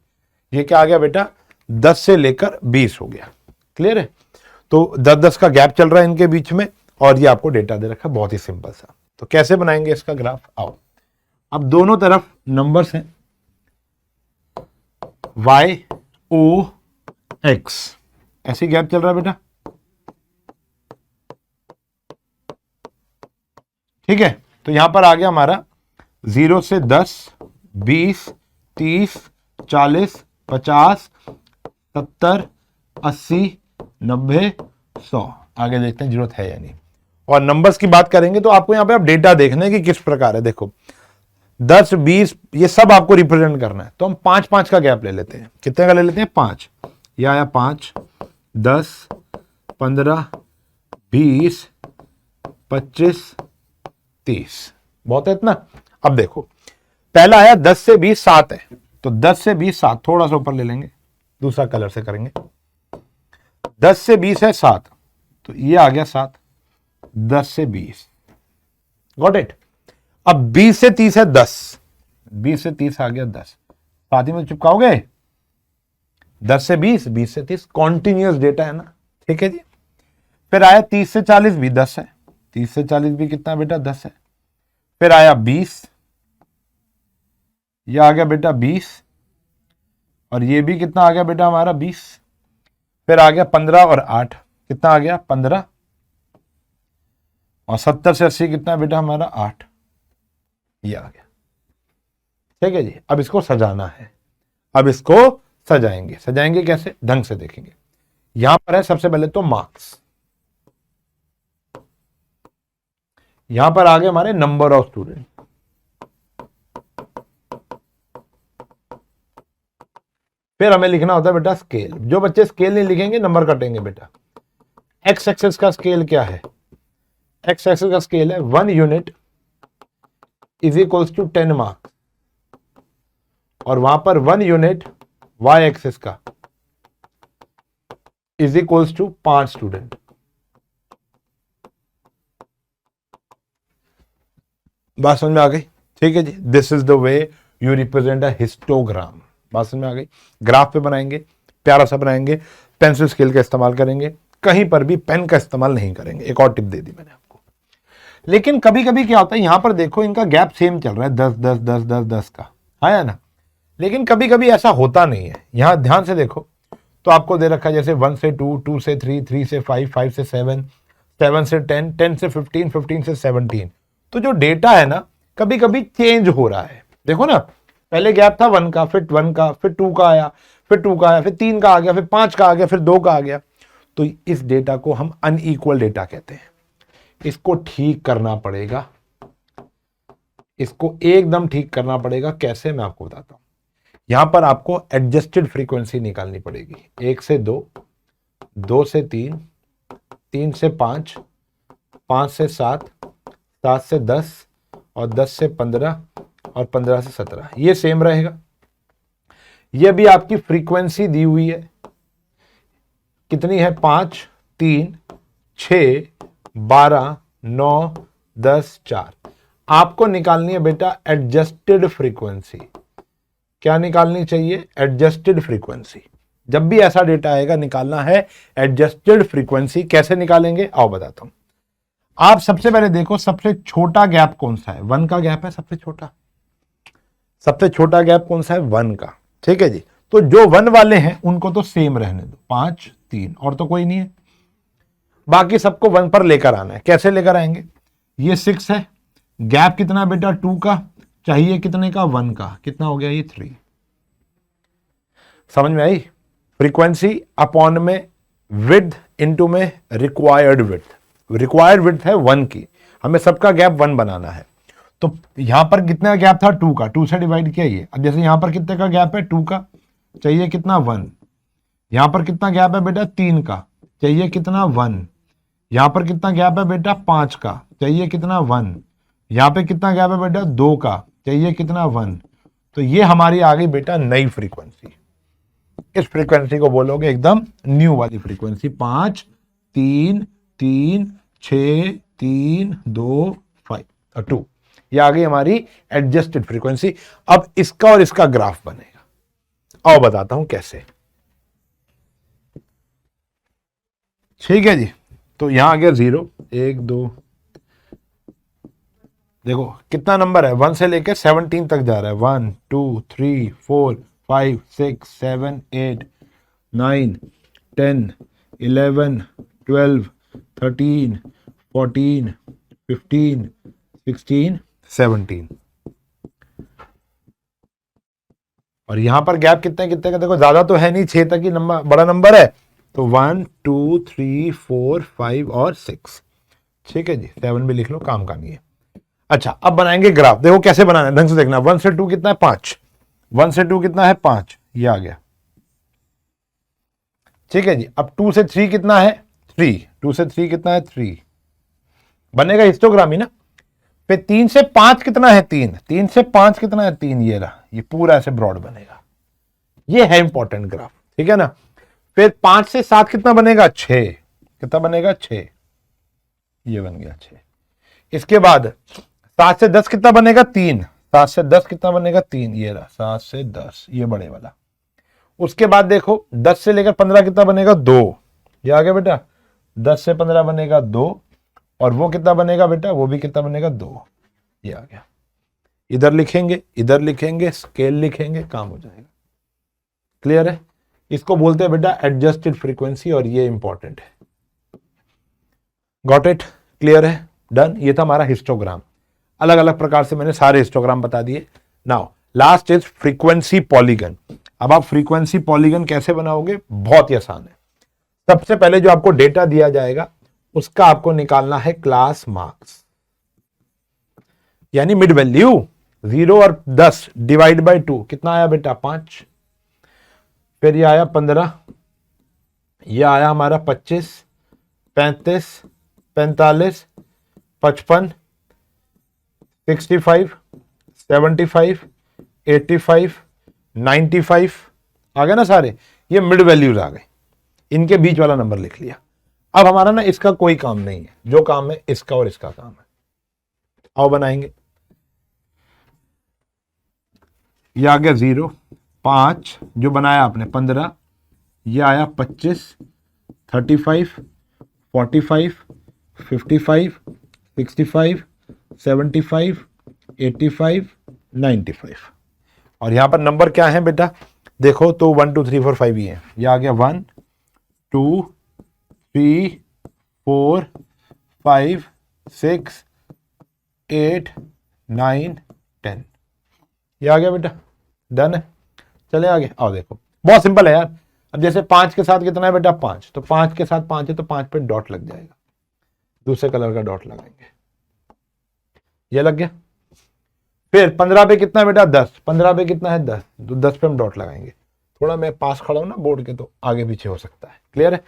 A: ये क्या आ गया बेटा, 10 से लेकर 20 हो गया। क्लियर है? तो 10-10 का गैप चल रहा है इनके बीच में, और ये आपको डेटा दे रखा है, बहुत ही सिंपल सा। तो कैसे बनाएंगे इसका ग्राफ, आओ। अब दोनों तरफ नंबर्स हैं, YOX, ऐसी गैप चल रहा है बेटा, ठीक है। तो यहां पर आ गया हमारा 0 से 10, 20, 30, 40, 50, 70, 80, 90, 100। आगे देखते हैं जरूरत है या नहीं। और नंबर्स की बात करेंगे तो आपको यहां पे आप डेटा देखना है कि किस प्रकार है। देखो 10, 20 ये सब आपको रिप्रेजेंट करना है, तो हम 5-5 का गैप ले लेते हैं। कितने का ले लेते हैं, 5। ये आया 5, 10, 15, 20, 25, 30, बहुत है इतना। अब देखो पहला आया 10 से 20 7 है, तो 10 से 20 7, थोड़ा सा ऊपर ले लेंगे, दूसरा कलर से करेंगे। 10 से 20 है 7, तो ये आ गया 7, 10 से 20, गॉट इट। अब 20 से 30 है 10, 20 से 30 आ गया 10, साथ ही में चिपकाओगे 10 से 20, 20 से 30, कॉन्टिन्यूअस डेटा है ना, ठीक है जी। फिर आया 30 से 40 भी 10 है, 30 से 40 भी कितना बेटा 10 है। फिर आया 20, ये आ गया बेटा 20, और ये भी कितना आ गया बेटा हमारा 20। फिर आ गया 15 और 8, कितना आ गया 15, और 70 से 80 कितना बेटा हमारा 8, ये आ गया, ठीक है जी। अब इसको सजाना है, अब इसको सजाएंगे, सजाएंगे कैसे, ढंग से देखेंगे। यहां पर है सबसे पहले तो मार्क्स, यहां पर आ गए हमारे नंबर ऑफ स्टूडेंट, फिर हमें लिखना होता है बेटा स्केल। जो बच्चे स्केल नहीं लिखेंगे नंबर कटेंगे बेटा। एक्स एक्सेस का स्केल क्या है, एक्स एक्सेस का स्केल है 1 unit is equals to 10 marks, और वहां पर 1 यूनिट वाई एक्सेस का इज इक्वल्स टू 5 स्टूडेंट। बात समझ में आ गई, ठीक है जी। This is the way you represent a histogram. बात समझ में आ गई। ग्राफ पे बनाएंगे, प्यारा सा बनाएंगे, पेंसिल स्केल का इस्तेमाल करेंगे, कहीं पर भी पेन का इस्तेमाल नहीं करेंगे। एक और टिप दे दी मैंने आपको। लेकिन कभी कभी क्या होता है, यहां पर देखो इनका गैप सेम चल रहा है 10 10 10 10 10 का, है ना। लेकिन कभी कभी ऐसा होता नहीं है। यहां ध्यान से देखो तो आपको दे रखा है जैसे 1 से 2, 2 से 3, 3 से 5, 5 से 7, 7 से 10, 10 से 15, 15 से 17। तो जो डेटा है ना कभी कभी चेंज हो रहा है। देखो ना, पहले गैप था 1 का, फिर 1 का, फिर 2 का आया, फिर 2 का आया, फिर 3 का आ गया, फिर 5 का आ गया, फिर 2 का आ गया। तो इस डेटा को हम अनइक्वल डेटा कहते हैं। इसको ठीक करना पड़ेगा, इसको एकदम ठीक करना पड़ेगा। कैसे, मैं आपको बताता हूं। यहां पर आपको एडजस्टेड फ्रीक्वेंसी निकालनी पड़ेगी। 1 से 2, 2 से 3, 3 से 5, 5 से 7, 7 से 10, और 10 से 15, और 15 से 17। ये सेम रहेगा। ये भी आपकी फ्रीक्वेंसी दी हुई है, कितनी है 5, 3, 6, 12, 9, 10, 4। आपको निकालनी है बेटा एडजस्टेड फ्रीक्वेंसी। क्या निकालनी चाहिए, एडजस्टेड फ्रीक्वेंसी। जब भी ऐसा डेटा आएगा निकालना है एडजस्टेड फ्रीक्वेंसी। कैसे निकालेंगे आओ बताता हूं। आप सबसे पहले देखो सबसे छोटा गैप कौन सा है, 1 का गैप है सबसे छोटा। सबसे छोटा गैप कौन सा है, 1 का, ठीक है जी। तो जो 1 वाले हैं उनको तो सेम रहने दो, 5, 3, और तो कोई नहीं है। बाकी सबको 1 पर लेकर आना है। कैसे लेकर आएंगे, ये 6 है, गैप कितना बेटा 2 का, चाहिए कितने का 1 का, कितना हो गया ये 3। समझ में आई। फ्रीक्वेंसी अपॉन में विड्थ इनटू में रिक्वायर्ड विड्थ। रिक्वायर्ड विड्थ है 1 की, हमें सबका गैप 1 बनाना है। तो यहां पर कितना गैप था 2 का, 2 से डिवाइड किया ये। अब जैसे यहां पर कितने का गैप है 2 का, चाहिए कितना 1। यहां पर कितना गैप है बेटा 3 का, चाहिए कितना 1। यहां पर कितना गैप है बेटा 5 का, चाहिए कितना 1। यहां पे कितना गैप है बेटा 2 का, चाहिए कितना 1। तो ये हमारी आ गई बेटा नई फ्रीक्वेंसी। इस फ्रीक्वेंसी को बोलोगे एकदम न्यू वाली फ्रीक्वेंसी। 5, 3, 3, 6, 3, 2, 5 और 2। ये आ गई हमारी एडजस्टेड फ्रीक्वेंसी। अब इसका और इसका ग्राफ बनेगा। आओ बताता हूं कैसे। ठीक है जी। तो यहां आ गया 0, 1, 2, देखो कितना नंबर है 1 से लेकर 17 तक जा रहा है। 1, 2, 3, 4, 5, 6, 7, 8, 9, 10, 11, 12, 13, 14, 15, 16, 17। और यहां पर गैप कितने कितने का, देखो ज्यादा तो है नहीं, 6 तक ही नंबर बड़ा नंबर है। तो 1, 2, 3, 4, 5 और 6। ठीक है जी, 7 भी लिख लो, काम का नहीं है। अच्छा, अब बनाएंगे ग्राफ। देखो कैसे बनाना है, ढंग से देखना। 1 से 2 कितना है 5, 1 से 2 कितना है 5, ये आ गया। ठीक है जी। अब 2 से 3 कितना है 3, 2 से 3 कितना है 3, बनेगा हिस्टोग्राम ही ना। फिर 3 से 5 कितना है 3, 3 से 5 कितना है 3, ये रहा। ये पूरा ऐसे ब्रॉड बनेगा। ये है इंपॉर्टेंट ग्राफ, ठीक है ना। फिर 5 से 7 कितना बनेगा 6, कितना बनेगा 6, ये बन गया 6। इसके बाद 7 से 10 कितना बनेगा 3, 7 से 10 कितना बनेगा 3, ये रहा 7 से 10, ये बड़े वाला। उसके बाद देखो 10 से लेकर 15 कितना बनेगा 2, ये आ गया बेटा। 10 से 15 बनेगा 2, और वो कितना बनेगा बेटा, वो भी कितना बनेगा 2, ये आ गया। इधर लिखेंगे, स्केल लिखेंगे, काम हो जाएगा। क्लियर है? इसको बोलते हैं बेटा एडजस्टेड फ्रीक्वेंसी, और ये इंपॉर्टेंट है। Got it? क्लियर है? डन। ये था हमारा हिस्टोग्राम। अलग अलग प्रकार से मैंने सारे हिस्टोग्राम बता दिए। Now last is frequency polygon. अब आप फ्रीक्वेंसी पॉलीगन कैसे बनाओगे? बहुत ही आसान है। सबसे पहले जो आपको डेटा दिया जाएगा उसका आपको निकालना है क्लास मार्क्स, यानी मिड वैल्यू। 0 और 10 डिवाइड बाय 2 कितना आया बेटा 5, फिर ये आया 15, ये आया हमारा 25, 35, 45, 55, 65, 75, 85, 95 आ गए ना सारे। ये मिड वैल्यूज आ गए, इनके बीच वाला नंबर लिख लिया। अब हमारा ना इसका कोई काम नहीं है, जो काम है इसका और इसका काम है। आओ बनाएंगे। ये आ गया 0, 5 जो बनाया आपने 15, ये आया 25, 35, 45, 55, 65, 75, 85, 95। और यहां पर नंबर क्या है बेटा? देखो तो 1 2 3 4 5 ही है। ये आ गया 1 2 3 4 5 6 8 9 10, ये आ गया बेटा। डन है। चले आगे। आओ देखो, बहुत सिंपल है यार। अब जैसे 5 के साथ कितना है बेटा 5, तो 5 के साथ 5 है तो 5 पे डॉट लग जाएगा, दूसरे कलर का डॉट लगाएंगे, ये लग गया। फिर 15 पे कितना है बेटा 10, 15 पे कितना है 10, तो 10 पे हम डॉट लगाएंगे। थोड़ा मैं पास खड़ा हूं ना बोर्ड के, तो आगे पीछे हो सकता है। क्लियर है?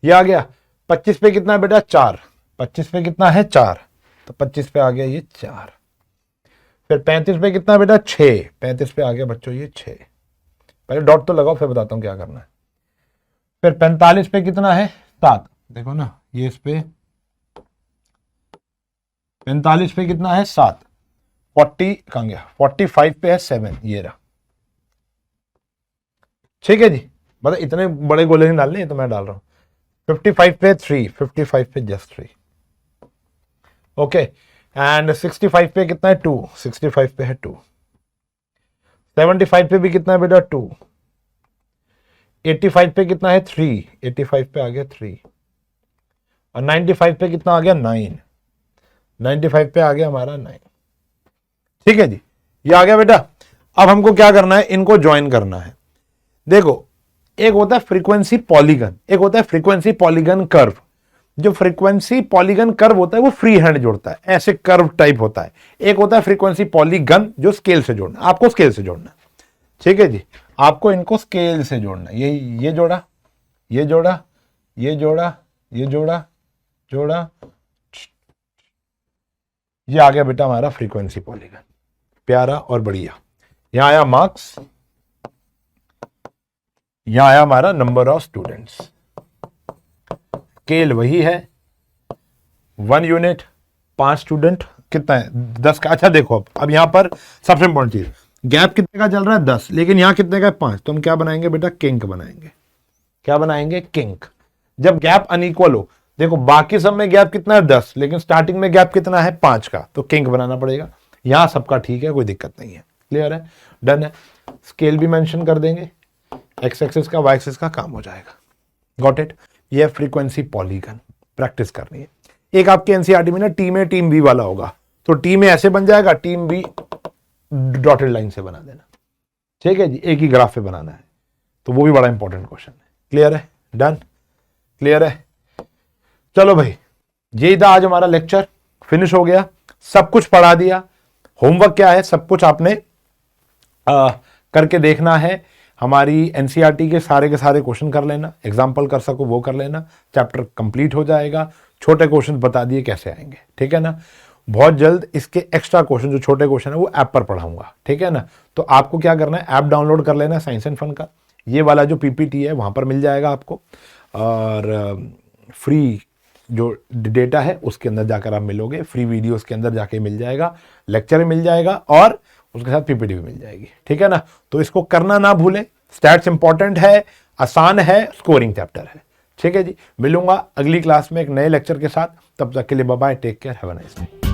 A: ये आ गया। 25 पे कितना है बेटा 4, 25 पे कितना है 4, तो 25 पे आ गया ये 4। फिर 35 पे कितना है बेटा 6, 35 पे आ गया बच्चों ये 6। पहले डॉट तो लगाओ फिर बताता हूं क्या करना है। फिर 45 पे कितना है 7, देखो ना ये इस पे 45 पे कितना है 7, 40 कहां गया, 45 पे है 7, ये रहा। ठीक है जी, मतलब इतने बड़े गोले नहीं डालने, ये तो मैं डाल रहा हूं। 55 पे 3, 55 पे जस्ट 3। ओके, एंड 65 पे कितना है 2, 65 पे है 2। 75 पे भी कितना है बेटा 2। 85 पे कितना है 3, 85 पे आ गया 3। और 95 पे कितना आ गया 9, 95 पे आ गया हमारा 9। ठीक है जी, ये आ गया बेटा। अब हमको क्या करना है, इनको ज्वाइन करना है। देखो, एक होता है फ्रीक्वेंसी पॉलीगन, एक होता है फ्रीक्वेंसी पॉलीगन कर्व। जो फ्रीक्वेंसी पॉलीगन कर्व होता है वो फ्री हैंड जोड़ता है, ऐसे कर्व टाइप होता है। एक होता है फ्रीक्वेंसी पॉलीगन जो स्केल से जोड़ना, आपको स्केल से जोड़ना। ठीक है जी, आपको इनको स्केल से जोड़ना। ये जोड़ा, ये जोड़ा, ये जोड़ा, ये जोड़ा, जोड़ा, ये आ गया बेटा हमारा फ्रीक्वेंसी पॉलीगन। प्यारा और बढ़िया। यहां आया मार्क्स, यहां आया हमारा नंबर ऑफ स्टूडेंट्स। स्केल वही है, 1 यूनिट 5 स्टूडेंट कितना है 10 का। अच्छा देखो, अब यहां पर सबसे इंपॉर्टेंट चीज, गैप कितने का चल रहा है 10, लेकिन यहां कितने का है 5, तो हम क्या बनाएंगे बेटा किंक बनाएंगे। क्या बनाएंगे? किंक। जब गैप अनइक्वल हो, देखो बाकी सब में गैप कितना है 10, लेकिन स्टार्टिंग में गैप कितना है 5 का, तो किंक बनाना पड़ेगा। यहां सबका ठीक है, कोई दिक्कत नहीं है। क्लियर है? डन है। स्केल भी मेंशन कर देंगे, एक्स एक्सिस का, वाई एक्सिस का, काम हो जाएगा। Got it? ये फ्रीक्वेंसी पॉलीगन प्रैक्टिस करनी है। एक आपके एनसीईआरटी में ना टीम ए टीम बी वाला होगा, तो टीम ए ऐसे बन जाएगा, टीम बी डॉटेड लाइन से बना देना। ठीक है जी, एक ही ग्राफ पे बनाना है, तो वो भी बड़ा इंपॉर्टेंट क्वेश्चन है। क्लियर है? डन? क्लियर है? चलो भाई, यही था आज हमारा लेक्चर, फिनिश हो गया, सब कुछ पढ़ा दिया। होमवर्क क्या है, सब कुछ आपने करके देखना है। हमारी एनसीईआरटी के सारे क्वेश्चन कर लेना, एग्जाम्पल कर सको वो कर लेना, चैप्टर कंप्लीट हो जाएगा। छोटे क्वेश्चन बता दिए कैसे आएंगे, ठीक है ना। बहुत जल्द इसके एक्स्ट्रा क्वेश्चन जो छोटे क्वेश्चन है वो ऐप पर पढ़ाऊंगा, ठीक है ना। तो आपको क्या करना है, ऐप डाउनलोड कर लेना साइंस एंड फन का। ये वाला जो पीपीटी है वहां पर मिल जाएगा आपको, और फ्री जो डेटा है उसके अंदर जाकर आप मिलोगे, फ्री वीडियोस के अंदर जाके मिल जाएगा, लेक्चर मिल जाएगा और उसके साथ पीपीटी भी मिल जाएगी, ठीक है ना। तो इसको करना ना भूलें, स्टैट्स इंपॉर्टेंट है, आसान है, स्कोरिंग चैप्टर है, ठीक है जी। मिलूंगा अगली क्लास में एक नए लेक्चर के साथ, तब तक के लिए bye bye, take care, have a nice day.